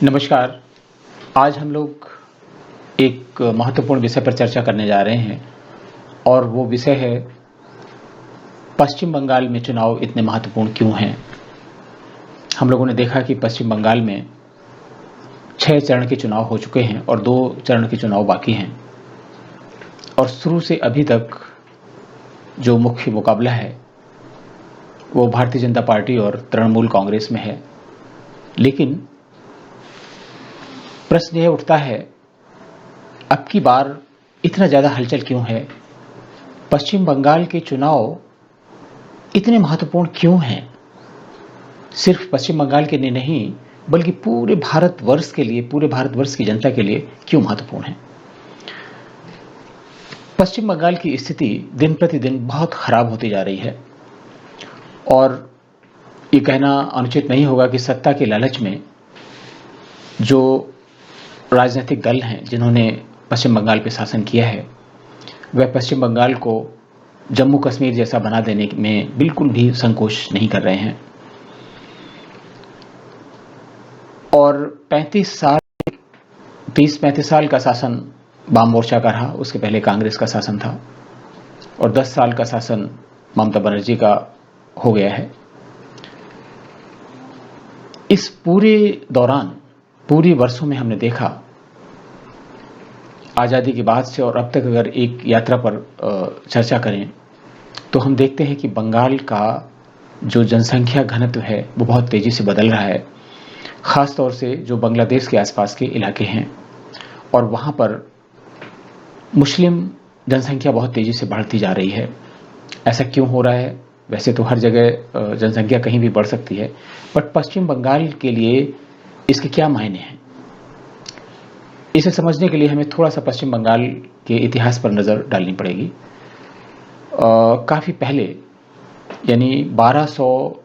नमस्कार। आज हम लोग एक महत्वपूर्ण विषय पर चर्चा करने जा रहे हैं और वो विषय है पश्चिम बंगाल में चुनाव इतने महत्वपूर्ण क्यों हैं। हम लोगों ने देखा कि पश्चिम बंगाल में 6 चरण के चुनाव हो चुके हैं और 2 चरण के चुनाव बाकी हैं और शुरू से अभी तक जो मुख्य मुकाबला है वो भारतीय जनता पार्टी और तृणमूल कांग्रेस में है। लेकिन प्रश्न यह उठता है, अब की बार इतना ज़्यादा हलचल क्यों है? पश्चिम बंगाल के चुनाव इतने महत्वपूर्ण क्यों हैं? सिर्फ पश्चिम बंगाल के लिए नहीं, बल्कि पूरे भारतवर्ष के लिए, पूरे भारतवर्ष की जनता के लिए क्यों महत्वपूर्ण है? पश्चिम बंगाल की स्थिति दिन प्रतिदिन बहुत खराब होती जा रही है और ये कहना अनुचित नहीं होगा कि सत्ता के लालच में जो राजनीतिक दल हैं जिन्होंने पश्चिम बंगाल पे शासन किया है, वह पश्चिम बंगाल को जम्मू कश्मीर जैसा बना देने में बिल्कुल भी संकोच नहीं कर रहे हैं। और 30-35 साल का शासन वाम मोर्चा का रहा, उसके पहले कांग्रेस का शासन था और 10 साल का शासन ममता बनर्जी का हो गया है। इस पूरे दौरान, पूरे वर्षों में हमने देखा, आज़ादी के बाद से और अब तक अगर एक यात्रा पर चर्चा करें तो हम देखते हैं कि बंगाल का जो जनसंख्या घनत्व है वो बहुत तेज़ी से बदल रहा है, ख़ास तौर से जो बांग्लादेश के आसपास के इलाके हैं और वहाँ पर मुस्लिम जनसंख्या बहुत तेज़ी से बढ़ती जा रही है। ऐसा क्यों हो रहा है? वैसे तो हर जगह जनसंख्या कहीं भी बढ़ सकती है, बट पश्चिम बंगाल के लिए इसके क्या मायने हैं? इसे समझने के लिए हमें थोड़ा सा पश्चिम बंगाल के इतिहास पर नज़र डालनी पड़ेगी। काफ़ी पहले, यानी 1200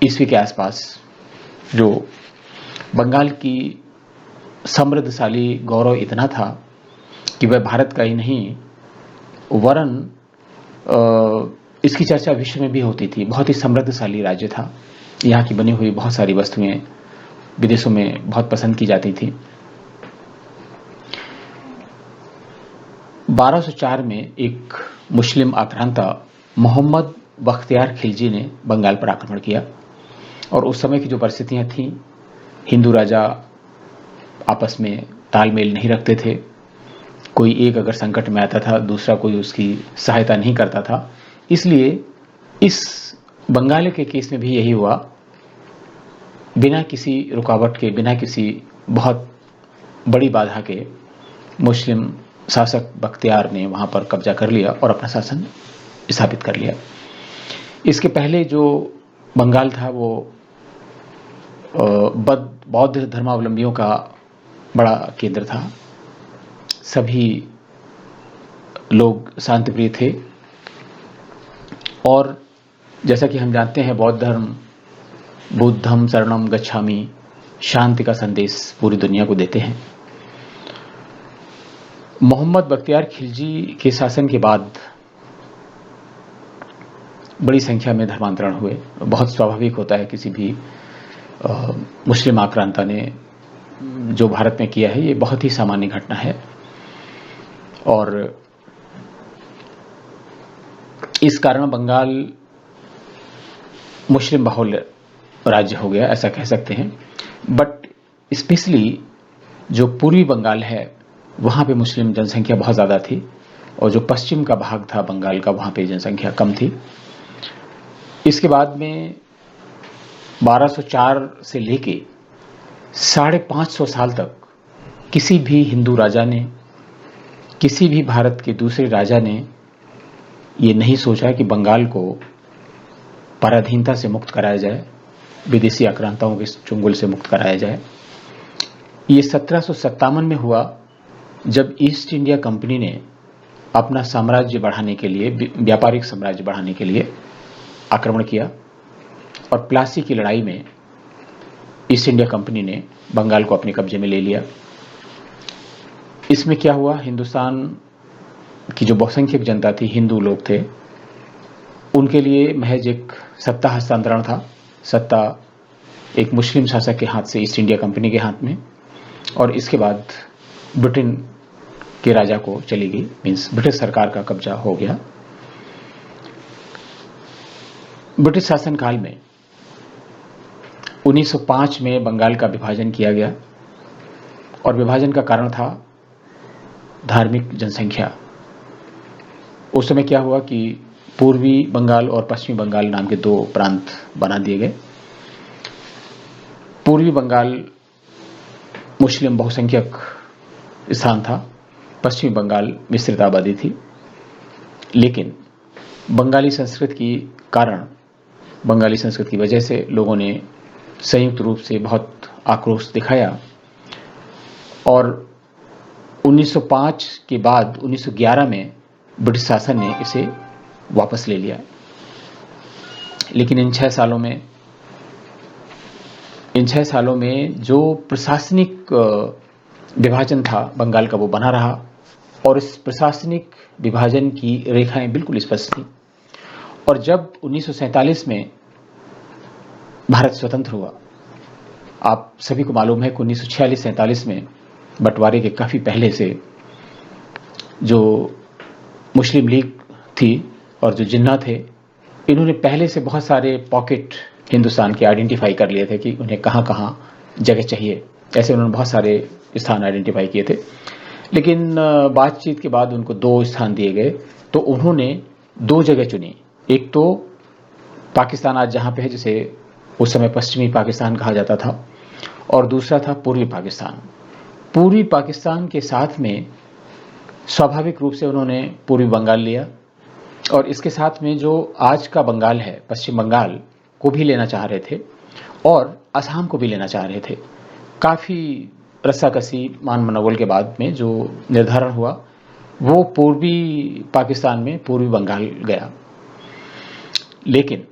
ईस्वी के आसपास, जो बंगाल की समृद्धशाली गौरव इतना था कि वह भारत का ही नहीं वरन इसकी चर्चा विश्व में भी होती थी। बहुत ही समृद्धशाली राज्य था। यहाँ की बनी हुई बहुत सारी वस्तुएं विदेशों में बहुत पसंद की जाती थी। 1204 में एक मुस्लिम आक्रांता मोहम्मद बख्तियार खिलजी ने बंगाल पर आक्रमण किया और उस समय की जो परिस्थितियां थीं, हिंदू राजा आपस में तालमेल नहीं रखते थे। कोई एक अगर संकट में आता था, दूसरा कोई उसकी सहायता नहीं करता था। इसलिए इस बंगाल के केस में भी यही हुआ। बिना किसी रुकावट के, बिना किसी बहुत बड़ी बाधा के मुस्लिम शासक बख्तियार ने वहाँ पर कब्जा कर लिया और अपना शासन स्थापित कर लिया। इसके पहले जो बंगाल था वो बौद्ध धर्मावलंबियों का बड़ा केंद्र था। सभी लोग शांतिप्रिय थे और जैसा कि हम जानते हैं, बौद्ध धर्म बुद्धम शरणम गच्छामि, शांति का संदेश पूरी दुनिया को देते हैं। मोहम्मद बख्तियार खिलजी के शासन के बाद बड़ी संख्या में धर्मांतरण हुए। बहुत स्वाभाविक होता है, किसी भी मुस्लिम आक्रांता ने जो भारत में किया है ये बहुत ही सामान्य घटना है और इस कारण बंगाल मुस्लिम बहुल राज्य हो गया, ऐसा कह सकते हैं। बट स्पेशली जो पूर्वी बंगाल है वहाँ पे मुस्लिम जनसंख्या बहुत ज़्यादा थी और जो पश्चिम का भाग था बंगाल का, वहाँ पे जनसंख्या कम थी। इसके बाद में 1204 से लेके 550 साल तक किसी भी हिंदू राजा ने, किसी भी भारत के दूसरे राजा ने ये नहीं सोचा कि बंगाल को पराधीनता से मुक्त कराया जाए, विदेशी आक्रांताओं के चुंगल से मुक्त कराया जाए। ये 1757 में हुआ जब ईस्ट इंडिया कंपनी ने अपना साम्राज्य बढ़ाने के लिए, व्यापारिक साम्राज्य बढ़ाने के लिए आक्रमण किया और प्लासी की लड़ाई में ईस्ट इंडिया कंपनी ने बंगाल को अपने कब्जे में ले लिया। इसमें क्या हुआ, हिंदुस्तान की जो बहुसंख्यक जनता थी, हिंदू लोग थे, उनके लिए महज एक सत्ता हस्तांतरण था। सत्ता एक मुस्लिम शासक के हाथ से ईस्ट इंडिया कंपनी के हाथ में, और इसके बाद ब्रिटेन के राजा को चली गई, मीन्स ब्रिटिश सरकार का कब्जा हो गया। ब्रिटिश शासनकाल में 1905 में बंगाल का विभाजन किया गया, और विभाजन का कारण था धार्मिक जनसंख्या। उस समय क्या हुआ कि पूर्वी बंगाल और पश्चिमी बंगाल नाम के दो प्रांत बना दिए गए। पूर्वी बंगाल मुस्लिम बहुसंख्यक स्थान था, पश्चिमी बंगाल मिश्रित आबादी थी, लेकिन बंगाली संस्कृति की कारण, बंगाली संस्कृति की वजह से लोगों ने संयुक्त रूप से बहुत आक्रोश दिखाया, और 1905 के बाद 1911 में ब्रिटिश शासन ने इसे वापस ले लिया। लेकिन इन 6 सालों में जो प्रशासनिक विभाजन था बंगाल का, वो बना रहा, और इस प्रशासनिक विभाजन की रेखाएं बिल्कुल स्पष्ट थी। और जब 1947 में भारत स्वतंत्र हुआ, आप सभी को मालूम है कि 1946-47 में बंटवारे के काफी पहले से जो मुस्लिम लीग थी और जो जिन्ना थे, इन्होंने पहले से बहुत सारे पॉकेट हिंदुस्तान के आइडेंटिफाई कर लिए थे कि उन्हें कहां कहां जगह चाहिए। ऐसे उन्होंने बहुत सारे स्थान आइडेंटिफाई किए थे, लेकिन बातचीत के बाद उनको 2 स्थान दिए गए, तो उन्होंने 2 जगह चुनी। एक तो पाकिस्तान आज जहां पे है, जिसे उस समय पश्चिमी पाकिस्तान कहा जाता था, और दूसरा था पूर्वी पाकिस्तान। पूर्वी पाकिस्तान के साथ में स्वाभाविक रूप से उन्होंने पूर्वी बंगाल लिया, और इसके साथ में जो आज का बंगाल है, पश्चिम बंगाल को भी लेना चाह रहे थे, और असम को भी लेना चाह रहे थे। काफी रस्साकसी मान मनोबल के बाद में जो निर्धारण हुआ, वो पूर्वी पाकिस्तान में पूर्वी बंगाल गया। लेकिन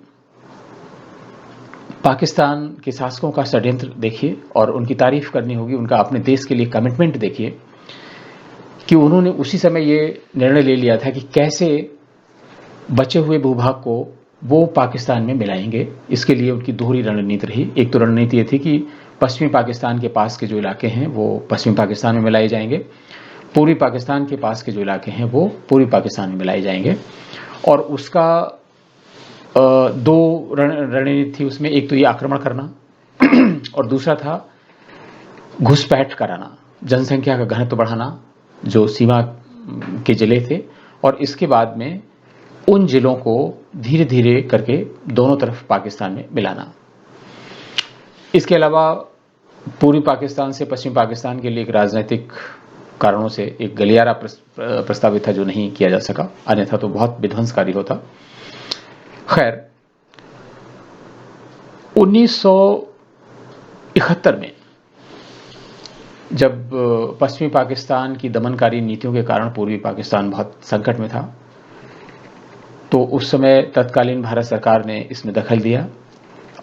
पाकिस्तान के शासकों का षड्यंत्र देखिए, और उनकी तारीफ करनी होगी, उनका अपने देश के लिए कमिटमेंट देखिए, कि उन्होंने उसी समय ये निर्णय ले लिया था कि कैसे बचे हुए भूभाग को वो पाकिस्तान में मिलाएंगे। इसके लिए उनकी दोहरी रणनीति रही। एक तो रणनीति ये थी कि पश्चिमी पाकिस्तान के पास के जो इलाके हैं वो पश्चिमी पाकिस्तान में मिलाए जाएंगे, पूर्वी पाकिस्तान के पास के जो इलाके हैं वो पूर्वी पाकिस्तान में मिलाए जाएंगे। और उसका 2 रणनीति थी उसमें। एक तो ये आक्रमण करना, और दूसरा था घुसपैठ कराना, जनसंख्या का घनत्व बढ़ाना जो सीमा के जिले थे, और इसके बाद में उन जिलों को धीरे धीरे करके दोनों तरफ पाकिस्तान में मिलाना। इसके अलावा पूर्वी पाकिस्तान से पश्चिमी पाकिस्तान के लिए एक राजनीतिक कारणों से एक गलियारा प्रस्तावित था, जो नहीं किया जा सका, अन्यथा तो बहुत विध्वंसकारी होता। खैर, 1971 में जब पश्चिमी पाकिस्तान की दमनकारी नीतियों के कारण पूर्वी पाकिस्तान बहुत संकट में था, तो उस समय तत्कालीन भारत सरकार ने इसमें दखल दिया,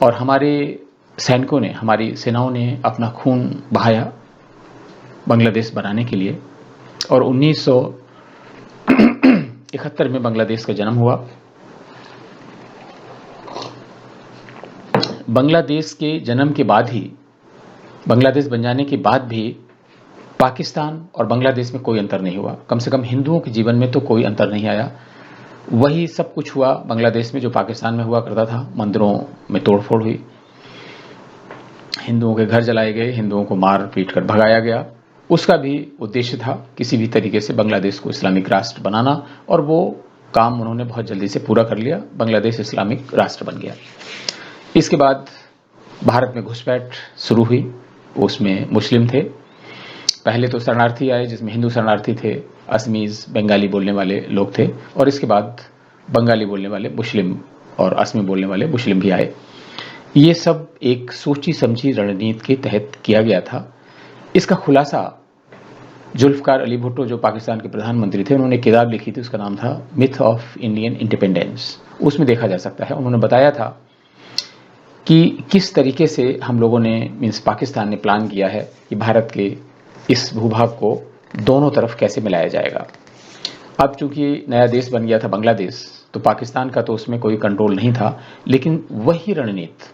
और हमारे सैनिकों ने, हमारी सेनाओं ने अपना खून बहाया बांग्लादेश बनाने के लिए, और 1971 में बांग्लादेश का जन्म हुआ। बांग्लादेश के जन्म के बाद ही, बांग्लादेश बन जाने के बाद भी पाकिस्तान और बांग्लादेश में कोई अंतर नहीं हुआ। कम से कम हिंदुओं के जीवन में तो कोई अंतर नहीं आया। वही सब कुछ हुआ बांग्लादेश में जो पाकिस्तान में हुआ करता था। मंदिरों में तोड़फोड़ हुई, हिंदुओं के घर जलाए गए, हिंदुओं को मार पीट कर भगाया गया। उसका भी उद्देश्य था किसी भी तरीके से बांग्लादेश को इस्लामिक राष्ट्र बनाना, और वो काम उन्होंने बहुत जल्दी से पूरा कर लिया। बांग्लादेश इस्लामिक राष्ट्र बन गया। इसके बाद भारत में घुसपैठ शुरू हुई, उसमें मुस्लिम थे। पहले तो शरणार्थी आए, जिसमें हिंदू शरणार्थी थे, असमीज बंगाली बोलने वाले लोग थे, और इसके बाद बंगाली बोलने वाले मुस्लिम और असमी बोलने वाले मुस्लिम भी आए। ये सब एक सोची समझी रणनीति के तहत किया गया था। इसका खुलासा जुल्फकार अली भुट्टो, जो पाकिस्तान के प्रधानमंत्री थे, उन्होंने किताब लिखी थी, उसका नाम था मिथ ऑफ इंडियन इंडिपेंडेंस। उसमें देखा जा सकता है, उन्होंने बताया था कि किस तरीके से हम लोगों ने, मीन्स पाकिस्तान ने प्लान किया है कि भारत के इस भूभाग को दोनों तरफ कैसे मिलाया जाएगा। अब चूंकि नया देश बन गया था बांग्लादेश, तो पाकिस्तान का तो उसमें कोई कंट्रोल नहीं था, लेकिन वही रणनीति,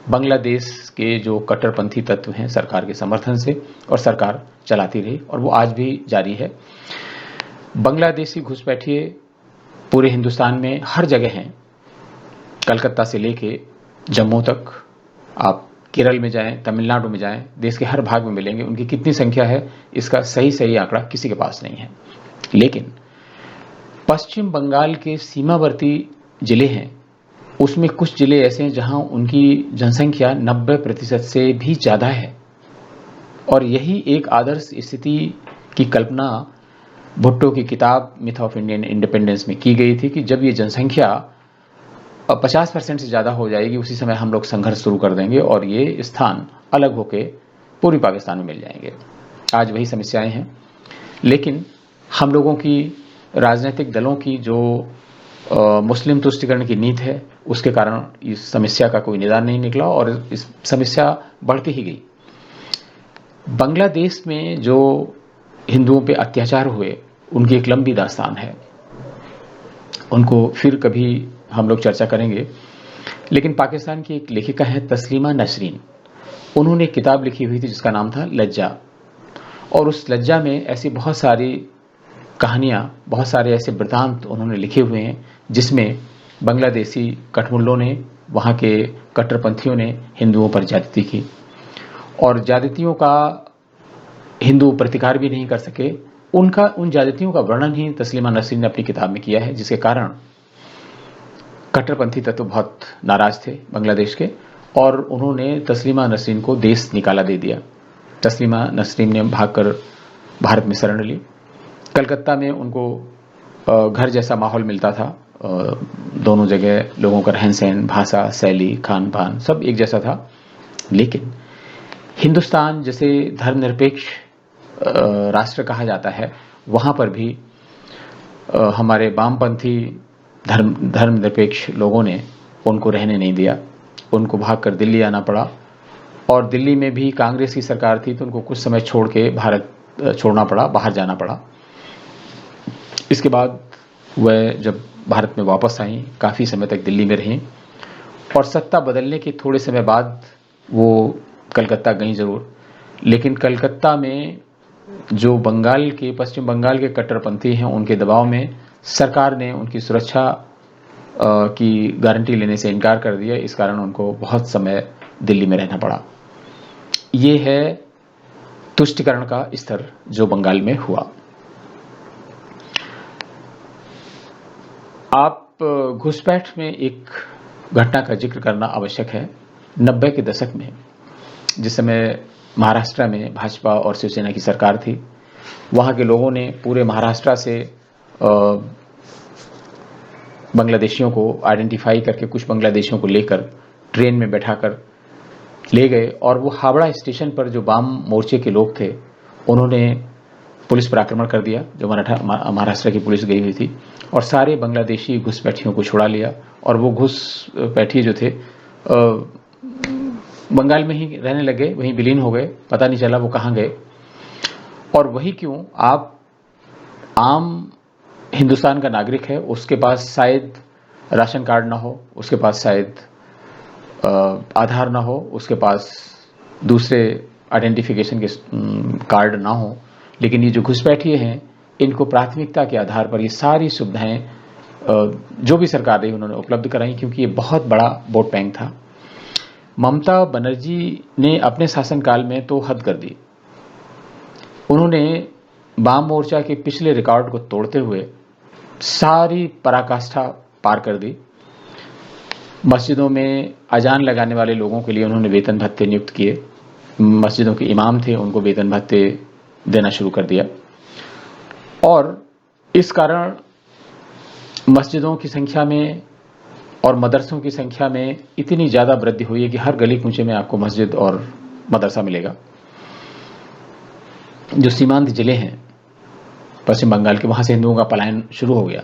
बांग्लादेश के जो कट्टरपंथी तत्व हैं सरकार के समर्थन से, और सरकार चलाती रही और वो आज भी जारी है। बांग्लादेशी घुसपैठिए पूरे हिंदुस्तान में हर जगह हैं, कलकत्ता से लेके जम्मू तक। आप केरल में जाएं, तमिलनाडु में जाएं, देश के हर भाग में मिलेंगे। उनकी कितनी संख्या है इसका सही आंकड़ा किसी के पास नहीं है। लेकिन पश्चिम बंगाल के सीमावर्ती जिले हैं, उसमें कुछ जिले ऐसे हैं जहां उनकी जनसंख्या 90% से भी ज़्यादा है। और यही एक आदर्श स्थिति की कल्पना भुट्टो की किताब मिथ ऑफ इंडियन इंडिपेंडेंस में की गई थी कि जब ये जनसंख्या 50% से ज़्यादा हो जाएगी, उसी समय हम लोग संघर्ष शुरू कर देंगे और ये स्थान अलग होके पूरी पाकिस्तान में मिल जाएंगे। आज वही समस्याएं हैं, लेकिन हम लोगों की राजनीतिक दलों की जो मुस्लिम तुष्टिकरण की नीति है, उसके कारण इस समस्या का कोई निदान नहीं निकला और इस समस्या बढ़ती ही गई। बांग्लादेश में जो हिंदुओं पे अत्याचार हुए, उनकी एक लंबी दास्तान है, उनको फिर कभी हम लोग चर्चा करेंगे। लेकिन पाकिस्तान की एक लेखिका है तस्लीमा नसरीन, उन्होंने एक किताब लिखी हुई थी जिसका नाम था लज्जा, और उस लज्जा में ऐसी बहुत सारी कहानियाँ, बहुत सारे ऐसे वृतांत उन्होंने लिखे हुए हैं जिसमें बांग्लादेशी कठमुल्लों ने, वहाँ के कट्टरपंथियों ने हिंदुओं पर ज्यादती की, और ज्यादतियों का हिंदू प्रतिकार भी नहीं कर सके। उन ज्यादतियों का वर्णन ही तस्लीमा नसरीन ने अपनी किताब में किया है, जिसके कारण कट्टरपंथी तत्व बहुत नाराज थे बांग्लादेश के, और उन्होंने तस्लीमा नसरीन को देश निकाला दे दिया। तस्लीमा नसरीन ने भागकर भारत में शरण ली। कलकत्ता में उनको घर जैसा माहौल मिलता था, दोनों जगह लोगों का रहन सहन, भाषा, शैली, खान पान सब एक जैसा था। लेकिन हिंदुस्तान जैसे धर्मनिरपेक्ष राष्ट्र कहा जाता है, वहाँ पर भी हमारे वामपंथी धर्मनिरपेक्ष लोगों ने उनको रहने नहीं दिया। उनको भागकर दिल्ली आना पड़ा, और दिल्ली में भी कांग्रेस की सरकार थी तो उनको कुछ समय छोड़ के भारत छोड़ना पड़ा, बाहर जाना पड़ा। इसके बाद वह जब भारत में वापस आई, काफ़ी समय तक दिल्ली में रहीं, और सत्ता बदलने के थोड़े समय बाद वो कलकत्ता गई ज़रूर। लेकिन कलकत्ता में जो पश्चिम बंगाल के कट्टरपंथी हैं, उनके दबाव में सरकार ने उनकी सुरक्षा की गारंटी लेने से इनकार कर दिया। इस कारण उनको बहुत समय दिल्ली में रहना पड़ा। ये है तुष्टिकरण का स्तर जो बंगाल में हुआ। आप घुसपैठ में एक घटना का जिक्र करना आवश्यक है। 90 के दशक में, जिस समय महाराष्ट्र में भाजपा और शिवसेना की सरकार थी, वहाँ के लोगों ने पूरे महाराष्ट्र से बांग्लादेशियों को आइडेंटिफाई करके कुछ बांग्लादेशियों को लेकर ट्रेन में बैठाकर ले गए, और वो हावड़ा स्टेशन पर जो वाम मोर्चे के लोग थे, उन्होंने पुलिस पर आक्रमण कर दिया, जो महाराष्ट्र की पुलिस गई हुई थी, और सारे बांग्लादेशी घुसपैठियों को छुड़ा लिया। और वो घुसपैठी जो थे बंगाल में ही रहने लगे, वहीं विलीन हो गए, पता नहीं चला वो कहाँ गए। और वही क्यों, आप आम हिंदुस्तान का नागरिक है, उसके पास शायद राशन कार्ड ना हो, उसके पास शायद आधार ना हो, उसके पास दूसरे आइडेंटिफिकेशन के कार्ड ना हो, लेकिन ये जो घुसपैठिए हैं, इनको प्राथमिकता के आधार पर ये सारी सुविधाएं जो भी सरकार रही उन्होंने उपलब्ध कराई, क्योंकि ये बहुत बड़ा वोट बैंक था। ममता बनर्जी ने अपने शासनकाल में तो हद कर दी। उन्होंने वाम मोर्चा के पिछले रिकॉर्ड को तोड़ते हुए सारी पराकाष्ठा पार कर दी। मस्जिदों में अजान लगाने वाले लोगों के लिए उन्होंने वेतन भत्ते नियुक्त किए। मस्जिदों के इमाम थे, उनको वेतन भत्ते देना शुरू कर दिया, और इस कारण मस्जिदों की संख्या में और मदरसों की संख्या में इतनी ज़्यादा वृद्धि हुई है कि हर गली कूचे में आपको मस्जिद और मदरसा मिलेगा। जो सीमांत जिले हैं पश्चिम बंगाल के, वहाँ से हिंदुओं का पलायन शुरू हो गया।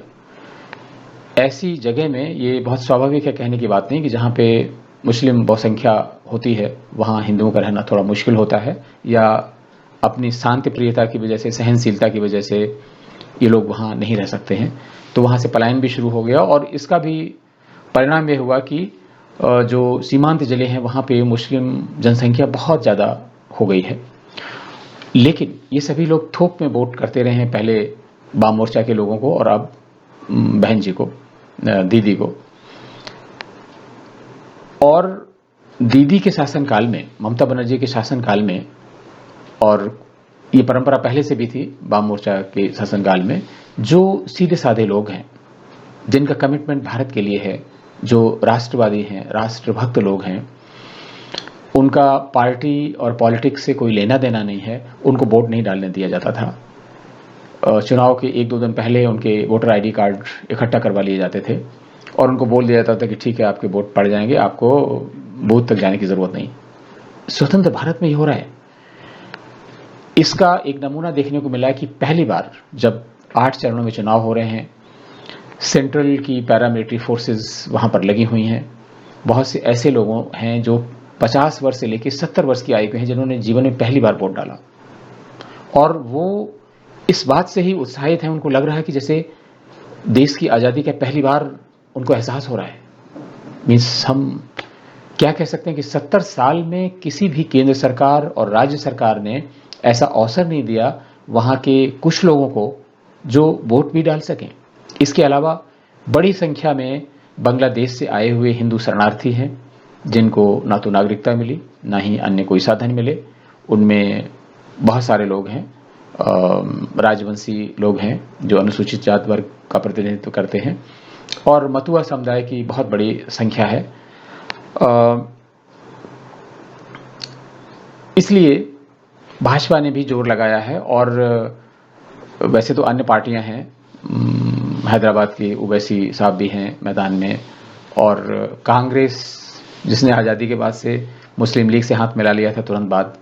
ऐसी जगह में ये बहुत स्वाभाविक है, कहने की बात नहीं, कि जहाँ पे मुस्लिम बहुसंख्या होती है वहाँ हिंदुओं का रहना थोड़ा मुश्किल होता है, या अपनी शांति प्रियता की वजह से, सहनशीलता की वजह से ये लोग वहाँ नहीं रह सकते हैं, तो वहाँ से पलायन भी शुरू हो गया। और इसका भी परिणाम ये हुआ कि जो सीमांत जिले हैं वहाँ पे मुस्लिम जनसंख्या बहुत ज़्यादा हो गई है। लेकिन ये सभी लोग थोक में वोट करते रहे हैं, पहले वाम मोर्चा के लोगों को और अब बहन जी को, दीदी को। और दीदी के शासनकाल में, ममता बनर्जी के शासनकाल में, और ये परंपरा पहले से भी थी वाम मोर्चा के शासनकाल में, जो सीधे साधे लोग हैं, जिनका कमिटमेंट भारत के लिए है, जो राष्ट्रवादी हैं, राष्ट्रभक्त लोग हैं, उनका पार्टी और पॉलिटिक्स से कोई लेना देना नहीं है, उनको वोट नहीं डालने दिया जाता था। चुनाव के 1-2 दिन पहले उनके वोटर आईडी कार्ड इकट्ठा करवा लिए जाते थे और उनको बोल दिया जाता था कि ठीक है, आपके वोट पड़ जाएंगे, आपको बूथ तक जाने की जरूरत नहीं। स्वतंत्र भारत में ये हो रहा है। इसका एक नमूना देखने को मिला है कि पहली बार जब 8 चरणों में चुनाव हो रहे हैं, सेंट्रल की पैरामिलिट्री फोर्सेस वहां पर लगी हुई हैं। बहुत से ऐसे लोगों हैं जो 50 वर्ष से लेकर 70 वर्ष की आयु के हैं, जिन्होंने जीवन में पहली बार वोट डाला, और वो इस बात से ही उत्साहित हैं, उनको लग रहा है कि जैसे देश की आज़ादी का पहली बार उनको एहसास हो रहा है। मीन्स हम क्या कह सकते हैं कि 70 साल में किसी भी केंद्र सरकार और राज्य सरकार ने ऐसा अवसर नहीं दिया वहाँ के कुछ लोगों को जो वोट भी डाल सकें। इसके अलावा बड़ी संख्या में बांग्लादेश से आए हुए हिंदू शरणार्थी हैं, जिनको ना तो नागरिकता मिली, ना ही अन्य कोई साधन मिले। उनमें बहुत सारे लोग हैं, राजवंशी लोग हैं जो अनुसूचित जाति वर्ग का प्रतिनिधित्व करते हैं, और मतुआ समुदाय की बहुत बड़ी संख्या है। इसलिए भाजपा ने भी जोर लगाया है, और वैसे तो अन्य पार्टियां हैं, हैदराबाद के ओवैसी साहब भी हैं मैदान में, और कांग्रेस जिसने आज़ादी के बाद से मुस्लिम लीग से हाथ मिला लिया था तुरंत बाद,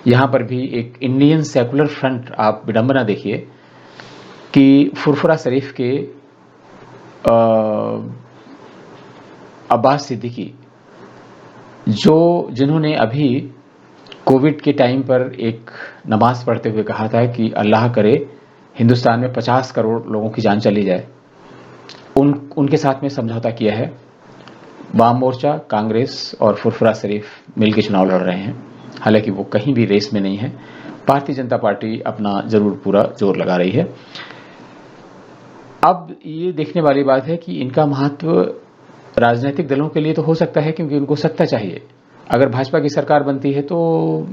यहाँ पर भी एक इंडियन सेकुलर फ्रंट, आप विडंबना देखिए कि फुरफुरा शरीफ के अब्बास सिद्दीकी, जिन्होंने अभी कोविड के टाइम पर एक नमाज पढ़ते हुए कहा था कि अल्लाह करे हिंदुस्तान में 50 करोड़ लोगों की जान चली जाए, उनके साथ में समझौता किया है। वाम मोर्चा, कांग्रेस और फुरफुरा शरीफ मिलकर चुनाव लड़ रहे हैं। हालांकि वो कहीं भी रेस में नहीं है। भारतीय जनता पार्टी अपना जरूर पूरा जोर लगा रही है। अब ये देखने वाली बात है कि इनका महत्व राजनीतिक दलों के लिए तो हो सकता है, क्योंकि उनको सत्ता चाहिए। अगर भाजपा की सरकार बनती है तो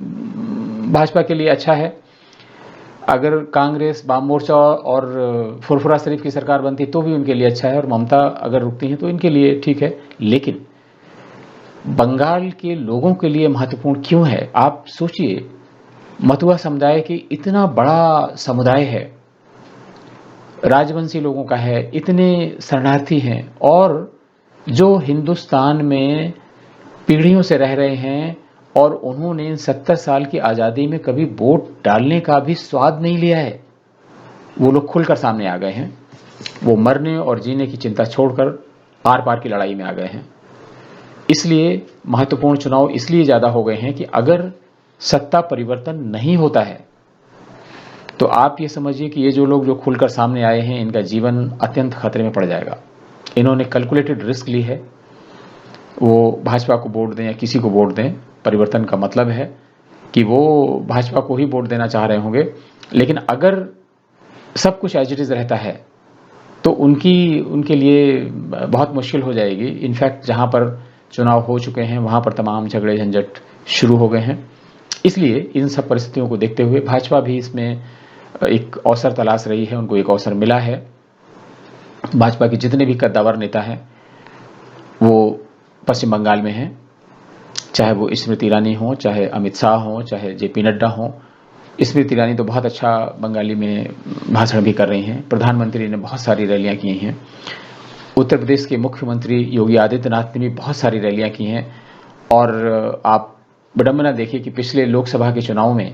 भाजपा के लिए अच्छा है, अगर कांग्रेस, वाम मोर्चा और फुरफुरा शरीफ की सरकार बनती है तो भी उनके लिए अच्छा है, और ममता अगर रुकती हैं तो इनके लिए ठीक है। लेकिन बंगाल के लोगों के लिए महत्वपूर्ण क्यों है? आप सोचिए, मतुआ समुदाय के इतना बड़ा समुदाय है, राजवंशी लोगों का है, इतने शरणार्थी हैं, और जो हिंदुस्तान में पीढ़ियों से रह रहे हैं, और उन्होंने इन 70 साल की आज़ादी में कभी वोट डालने का भी स्वाद नहीं लिया है। वो लोग खुलकर सामने आ गए हैं। वो मरने और जीने की चिंता छोड़कर आर पार की लड़ाई में आ गए हैं। इसलिए महत्वपूर्ण चुनाव इसलिए ज़्यादा हो गए हैं कि अगर सत्ता परिवर्तन नहीं होता है तो आप ये समझिए कि ये जो लोग जो खुलकर सामने आए हैं, इनका जीवन अत्यंत खतरे में पड़ जाएगा। इन्होंने कैलकुलेटेड रिस्क ली है। वो भाजपा को वोट दें या किसी को वोट दें, परिवर्तन का मतलब है कि वो भाजपा को ही वोट देना चाह रहे होंगे। लेकिन अगर सब कुछ एज इट इज रहता है तो उनके लिए बहुत मुश्किल हो जाएगी। इनफैक्ट जहां पर चुनाव हो चुके हैं वहां पर तमाम झगड़े झंझट शुरू हो गए हैं। इसलिए इन सब परिस्थितियों को देखते हुए भाजपा भी इसमें एक अवसर तलाश रही है। उनको एक अवसर मिला है। भाजपा के जितने भी कद्दावर नेता हैं वो पश्चिम बंगाल में हैं, चाहे वो स्मृति ईरानी हो, चाहे अमित शाह हो, चाहे जेपी नड्डा हो। स्मृति ईरानी तो बहुत अच्छा बंगाली में भाषण भी कर रही हैं। प्रधानमंत्री ने बहुत सारी रैलियां की हैं। उत्तर प्रदेश के मुख्यमंत्री योगी आदित्यनाथ ने भी बहुत सारी रैलियां की हैं। और आप विडंबना देखिए कि पिछले लोकसभा के चुनाव में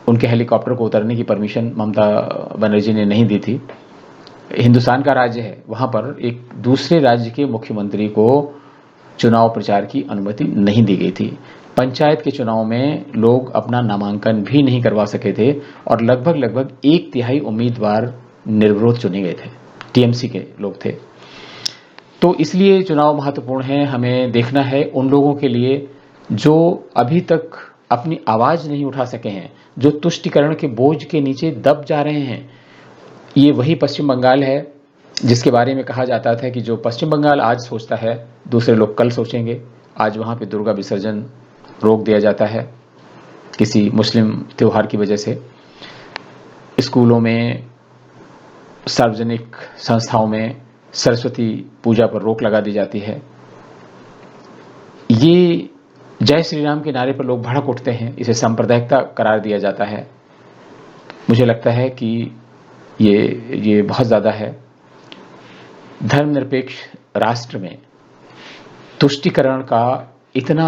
उनके हेलीकॉप्टर को उतरने की परमिशन ममता बनर्जी ने नहीं दी थी। हिंदुस्तान का राज्य है, वहां पर एक दूसरे राज्य के मुख्यमंत्री को चुनाव प्रचार की अनुमति नहीं दी गई थी। पंचायत के चुनाव में लोग अपना नामांकन भी नहीं करवा सके थे, और लगभग 1/3 उम्मीदवार निर्विरोध चुने गए थे। टीएमसी के लोग थे। तो इसलिए चुनाव महत्वपूर्ण है। हमें देखना है उन लोगों के लिए जो अभी तक अपनी आवाज नहीं उठा सके हैं, जो तुष्टीकरण के बोझ के नीचे दब जा रहे हैं। ये वही पश्चिम बंगाल है जिसके बारे में कहा जाता था कि जो पश्चिम बंगाल आज सोचता है दूसरे लोग कल सोचेंगे। आज वहां पे दुर्गा विसर्जन रोक दिया जाता है किसी मुस्लिम त्योहार की वजह से। स्कूलों में, सार्वजनिक संस्थाओं में सरस्वती पूजा पर रोक लगा दी जाती है। ये जय श्री राम के नारे पर लोग भड़क उठते हैं, इसे सांप्रदायिकता करार दिया जाता है। मुझे लगता है कि ये बहुत ज्यादा है। धर्मनिरपेक्ष राष्ट्र में तुष्टीकरण का इतना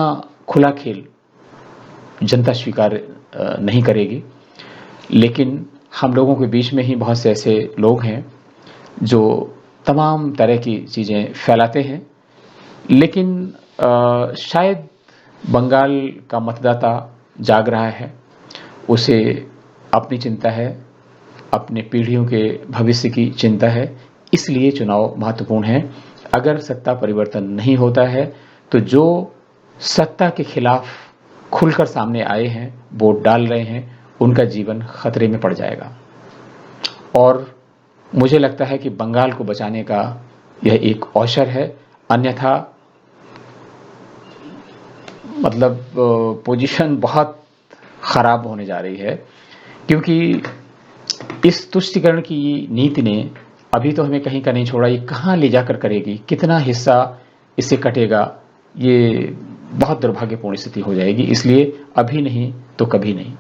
खुला खेल जनता स्वीकार नहीं करेगी, लेकिन हम लोगों के बीच में ही बहुत से ऐसे लोग हैं जो तमाम तरह की चीजें फैलाते हैं। लेकिन शायद बंगाल का मतदाता जाग रहा है, उसे अपनी चिंता है, अपने पीढ़ियों के भविष्य की चिंता है, इसलिए चुनाव महत्वपूर्ण है। अगर सत्ता परिवर्तन नहीं होता है तो जो सत्ता के खिलाफ खुलकर सामने आए हैं, वोट डाल रहे हैं, उनका जीवन खतरे में पड़ जाएगा। और मुझे लगता है कि बंगाल को बचाने का यह एक अवसर है, अन्यथा मतलब पोजीशन बहुत खराब होने जा रही है। क्योंकि इस तुष्टीकरण की नीति ने अभी तो हमें कहीं का नहीं छोड़ा, ये कहाँ ले जाकर करेगी, कितना हिस्सा इससे कटेगा, ये बहुत दुर्भाग्यपूर्ण स्थिति हो जाएगी। इसलिए अभी नहीं तो कभी नहीं।